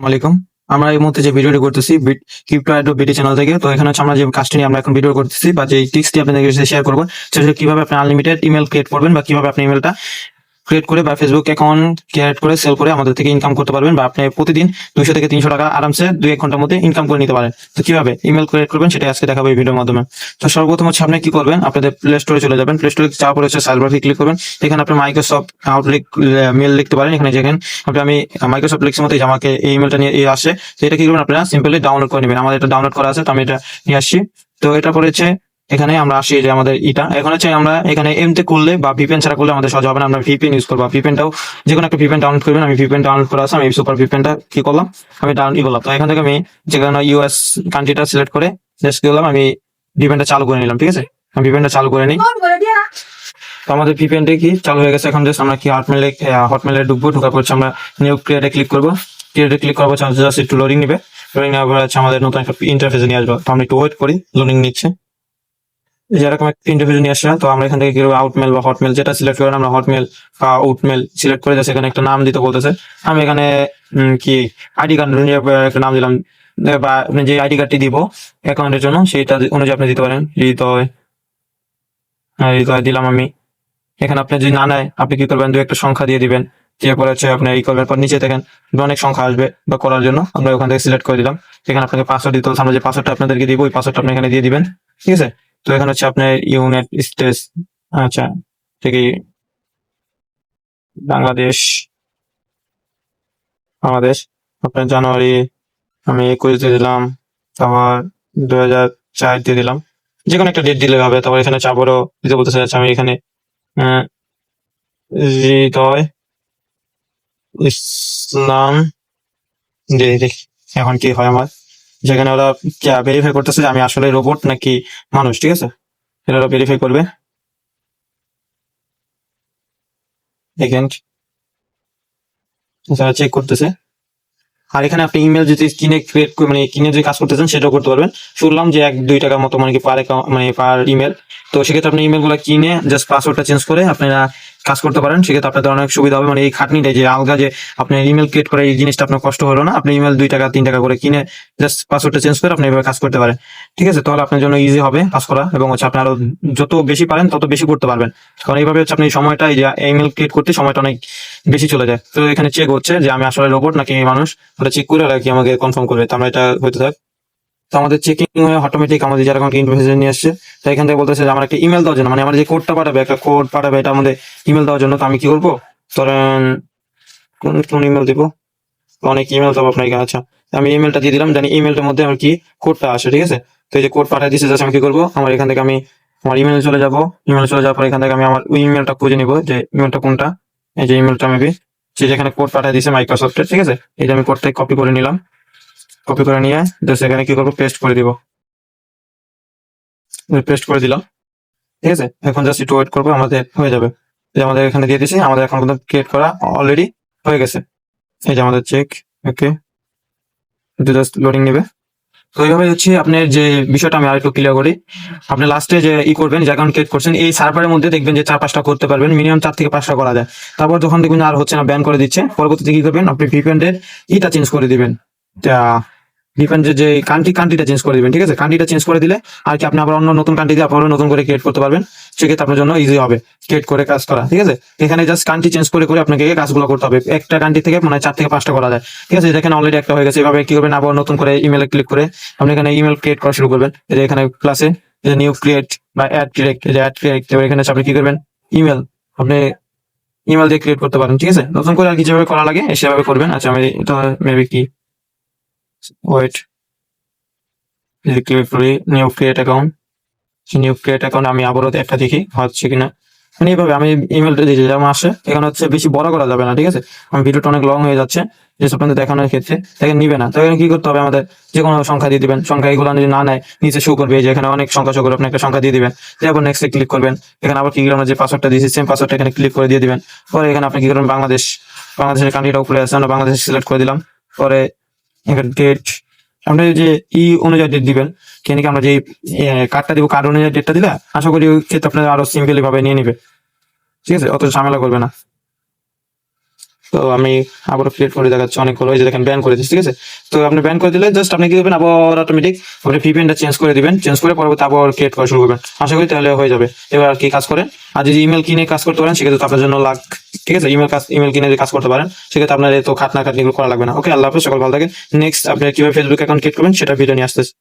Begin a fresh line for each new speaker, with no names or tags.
আলাইকুম। আমরা এই মুহূর্তে যে ভিডিওটি করতেছি ক্রিপ্টো আইডো বিডি চ্যানেল থেকে। তো এখানে হচ্ছে আমরা যে কাজটি নিয়ে আমরা এখন ভিডিও করতেছি বা যে টিক্সটি আপনাদের সাথে শেয়ার করবো সেটা হচ্ছে কিভাবে আপনি আনলিমিটেড ইমেল ক্রিয়েট করবেন বা কিভাবে আপনি ইমেলটা ক্রিয়েট করে বা ফেসবুক অ্যাকাউন্ট ক্রিয়েট করে সেল করে আমাদের থেকে ইনকাম করতে পারবেন বা আপনি প্রতিদিন 200 থেকে 300 টাকা আরামসে 2-1 ঘন্টার মধ্যে ইনকাম করে নিতে পারেন। তো কিভাবে ইমেল ক্রিয়েট করবেন সেটা আজকে দেখাবো এই ভিডিওর মাধ্যমে। তো সর্বপ্রথম হচ্ছে আপনি কি করবেন, আপনাদের প্লে স্টোরে চলে যাবেন। প্লে স্টোরে যাওয়ার পরে হচ্ছে সার্চ বারে ক্লিক করবেন। এখানে আপনি মাইক্রোসফট আউটলুক মেল লিখতে পারেন। এখানে যেখানে আমি মাইক্রোসফট লিখছি মতো আমাকে এই ইমেলটা নিয়ে আসে। তো এটা কি করবেন, আপনারা সিম্পলি ডাউনলোড করে নেবেন। আমাদের এটা ডাউনলোড করা আছে, তো আমি এটা নিয়ে আসছি। তো এটা পরে হচ্ছে এখানে আমরা আসি যে আমাদের এখন হচ্ছে আমরা এখানে এমতে করলে বা ভিপিএন ছাড়া করলে আমাদের সহজ হবে না। আমরা ভিপিএন ইউজ করবো। ভিপিএনটাও যে কোনো একটা ভিপিএন ডাউনলোড করবেন। আমি ভিপিএন ডাউনলোড করা আছে, আমি সুপার ভিপিএনটা কি করলাম, আমি ডাউনলোড করলাম। তো এখান থেকে আমি যেখানে ইউএস কান্ট্রিটা সিলেক্ট করে জাস্ট করলাম, আমি ভিপিএনটা চালু করে নিলাম। ঠিক আছে, আমি ভিপিএনটা চালু করে নিই। তো আমাদের ভিপিএনটা কি চালু হয়ে গেছে। এখন জাস্ট আমরা কি হটমেলে ঢুকবো। ঢোকার পর আমরা নিউ ক্রিয়েটে ক্লিক করবো। ক্রিয়েটে ক্লিক করবো, জাস্ট একটু লোডিং নিবে। লোডিং নেওয়ার পর হচ্ছে আমাদের নতুন একটা ইন্টারফেসে নিয়ে আসবো। তো আমরা একটু ওয়েট করি, লোডিং নিচ্ছে। যেরকম একটা ইন্টারভিউ নিয়ে আসলাম, তো আমরা এখান থেকে কি আউটমেল বা হটমেল যেটা সিলেক্ট করেন, আমরা হটমেল বা আউটমেল সিলেক্ট করে সেখানে একটা নাম দিতে বলতেছে। আমি এখানে কি আইডি কার্ড একটা নাম দিলাম, বা আপনি যে আইডি কার্ডটি দিব অ্যাকাউন্টের জন্য সেইটা অনুযায়ী আপনি দিতে পারেন। হৃদয়, হৃদয় দিলাম আমি। এখানে আপনি যদি না নেয় আপনি কি করবেন, 2 একটা সংখ্যা দিয়ে দিবেন। এরপর হচ্ছে আপনি এই করবেন, পর নিচে দেখেন অনেক সংখ্যা আসবে বা করার জন্য আমরা ওখান থেকে সিলেক্ট করে দিলাম। এখানে আপনাকে পাসওয়ার্ড দিতে হবে। আমরা যে পাসওয়ার্ডটা আপনাদেরকে দিব ওই পাসওয়ার্ডটা আপনি এখানে দিয়ে দিবেন। ঠিক আছে, তো এখানে হচ্ছে আপনার ইউনাইটেড স্টেটস, আচ্ছা থেকে বাংলাদেশ, বাংলাদেশ আপনার জানুয়ারি আমি 21 দিয়ে দিলাম, তারপর 2004 দিয়ে দিলাম। যে কোনো একটা ডেট দিলে হবে। তারপর এখানে চাপরও দিতে বলতে চাচ্ছি আমি এখানে হৃদয় ইসলাম দিয়ে দেখি এখন কি হয় আমার। যেখানে ওরা ভেরিফাই করতেছে যে আমি আসলে রোবট নাকি মানুষ। ঠিক আছে, এটা ওরা ভেরিফাই করবে। এখানে চেক করতেছে। আর এখানে আপনি ইমেল যদি কিনে ক্রিয়েট মানে কিনে যদি কাজ করতে চান সেটাও করতে পারবেন। শুনলাম যে 1-2 টাকা মতো মানে কি পার মানে পার ইমেল। তো সেক্ষেত্রে আপনি ইমেল গুলো কিনে জাস্ট পাসওয়ার্ডটা চেঞ্জ করে আপনারা কাজ করতে পারেন। সেক্ষেত্রে আপনাদের অনেক সুবিধা হবে। মানে এই খাটনিটা যে আলগা যে আপনি ইমেল ক্রিয়েট করে এই জিনিসটা আপনার কষ্ট হলো না। আপনি ইমেল 2 টাকা 3 টাকা করে কিনে জাস্ট পাসওয়ার্ডটা চেঞ্জ করে আপনি এভাবে কাজ করতে পারেন। ঠিক আছে, তাহলে আপনার জন্য ইজি হবে কাজ করা এবং হচ্ছে আপনি আরো যত বেশি পারেন তত বেশি করতে পারবেন। কারণ এইভাবে হচ্ছে আপনি সময়টা এই যে ইমেল ক্রিয়েট করতে সময়টা অনেক বেশি চলে যায়। তো এখানে চেক হচ্ছে যে আমি আসলে রোবট নাকি মানুষ, ওটা চেক করে আর কি আমাকে কনফার্ম করবে। তো আমরা এটা হইতে থাক। তো আমাদের চেকিং হয়ে অটোমেটিক আমাদের যারা কোনো ইনফরমেশন নিয়ে আসছে, তো এখান থেকে বলতেছে যে আমার একটা ইমেল দেওয়ার জন্য, মানে আমার যে কোডটা পাঠাবে একটা কোড পাঠাবে এটা আমাদের ইমেল দেওয়ার জন্য। তো আমি কি করবো, ধরেন কোন ইমেল দিব, অনেক ইমেল দেবো আপনাকে। আচ্ছা, আমি ইমেলটা দিয়ে দিলাম, জানি ইমেলটার মধ্যে আমার কি কোডটা আসে। ঠিক আছে, তো এই যে কোড পাঠিয়ে দিচ্ছে জাস্ট আমি কি করবো, আমার এখান থেকে আমি আমার ইমেলে চলে যাবো। ইমেলে চলে যাওয়ার পর এখান থেকে আমি আমার ওই ইমেলটা খুঁজে নিবো যে ইমেলটা কোনটা। এই যে ইমেলটা মেবি সে যেখানে কোড পাঠিয়ে দিয়েছে মাইক্রোসফটের। ঠিক আছে, এই যে আমি কোডটাই কপি করে নিলাম। কপি করে নিয়ে জাস্ট এখানে কি করবো, পেস্ট করে দিব। পেস্ট করে দিলাম। ঠিক আছে, এখন জাস্ট একটু ওয়েট করবো, আমাদের হয়ে যাবে। এই যে আমাদের এখানে দিয়ে দিয়েছি, আমাদের এখন কিন্তু ক্রিয়েট করা অলরেডি হয়ে গেছে। এই যে আমাদের চেক, ওকে, জাস্ট লোডিং নেবে। তো এইভাবে হচ্ছে আপনার যে বিষয়টা আমি আরেকটু ক্লিয়ার করি। আপনি লাস্টে যে করবেন, যে অ্যাকাউন্ট ক্রিয়েট করছেন এই সার্ভারের মধ্যে দেখবেন যে 4-5টা করতে পারবেন, মিনিমাম 4 থেকে 5টা করা যায়। তারপর যখন দেখবেন আর হচ্ছে না, ব্যান করে দিচ্ছে, পরবর্তীতে কি করবেন, আপনি ভিপিএনের চেঞ্জ করে দিবেন। ডিপেন্ড যে কান্ট্রিটা চেঞ্জ করে দিবেন। ঠিক আছে, কান্ট্রিটা চেঞ্জ করে দিলে আর কি আপনি আবার অন্য নতুন কান্ট্রি দিয়ে আবার নতুন করে ক্রিয়েট করতে পারবেন। সেক্ষেত্রে আপনার জন্য ইজি হবে ক্রিয়েট করে কাজ করা। ঠিক আছে, এখানে জাস্ট কান্ট্রি চেঞ্জ করে করে আপনাকে কাজগুলো করতে হবে। একটা কান্ট্রি থেকে মানে 4 থেকে 5টা করা যায়। ঠিক আছে, দেখেন অলরেডি একটা হয়ে গেছে। এভাবে কি করবেন, আবার নতুন করে ইমেলে ক্লিক করে আপনি এখানে ইমেল ক্রিয়েট করা শুরু করবেন। এই যে এখানে প্লাসে নিউ ক্রিয়েট বা অ্যাড ডিরেক্ট, এই যে অ্যাড ডিরেক্ট, এখানে আপনি কি করবেন, ইমেল আপনি ইমেল দিয়ে ক্রিয়েট করতে পারেন। ঠিক আছে, নতুন করে আর কি যেভাবে করা লাগে সেভাবে করবেন। আচ্ছা, আমি এটা মেবি কি ওয়েট ক্লিক করি new create account. New create account আমি আবারও একটা দেখি হচ্ছে কিনা। মানে এইভাবে আমি ইমেলটা দিয়ে যেমন আসে, এখানে হচ্ছে বেশি বড় করা যাবে না। ঠিক আছে, আমি ভিডিওটা অনেক লং হয়ে যাচ্ছে যেসব আপনাদের দেখানোর ক্ষেত্রে, দেখেন নিবে না। তো এখানে কি করতে হবে, আমাদের যে কোনো সংখ্যা দিয়ে দিবেন। সংখ্যা এগুলো যদি না নেয় নিচে শো করবে, যে এখানে অনেক সংখ্যা শো করবে, আপনি একটা সংখ্যা দিয়ে দিবেন। তারপর নেক্সটে ক্লিক করবেন। এখানে আবার কি আমরা যে পাসওয়ার্ডটা দিয়েছি সেম পাসওয়ার্ডটা এখানে ক্লিক করে দিয়ে দিবেন। পরে এখানে আপনি কি করবেন, বাংলাদেশের কান্ট্রিটা উপরে আছে, আমরা বাংলাদেশ সিলেক্ট করে দিলাম। পরে এখানে ডেট আপনি যে অনুযায়ী ডেট দিবেন। কেন কি আমরা যে কার্ডটা দিব, কার্ড অনুযায়ী ডেটটা দিলে আশা করি ওই ক্ষেত্রে আপনার আরো সিম্পলি ভাবে নিয়ে নিবে। ঠিক আছে, অত ঝামেলা করবে না। তো আমি আবার ক্রিয়েট করে দেখাচ্ছি অনেকগুলো, এই যে দেখেন ব্যান করে দিচ্ছি, ঠিক আছে। তো আপনি ব্যান করে দিলে জাস্ট আপনি কি করবেন, আবার অটোমেটিক আপনি ভিপিএনটা চেঞ্জ করে দিবেন, চেঞ্জ করে পরবর্তী আবার ক্রিয়েট করা শুরু করবেন। আশা করি তাহলে হয়ে যাবে। এবার আর কি কাজ করেন, আর যদি ইমেল কিনে কাজ করতে পারেন সেক্ষেত্রে তো আপনার জন্য লাখ, ঠিক আছে। ইমেল কিনে যদি কাজ করতে পারেন সেক্ষেত্রে আপনার এত খাটনা খাটনি করা লাগবে না। ওকে, আল্লাহ হাফেজ, সকল ভালো থাকেন। নেক্সট আপনি কিভাবে ফেসবুক অ্যাকাউন্ট ক্রিয়েট করবেন সেটা ভিডিও নিয়ে আসতেছি।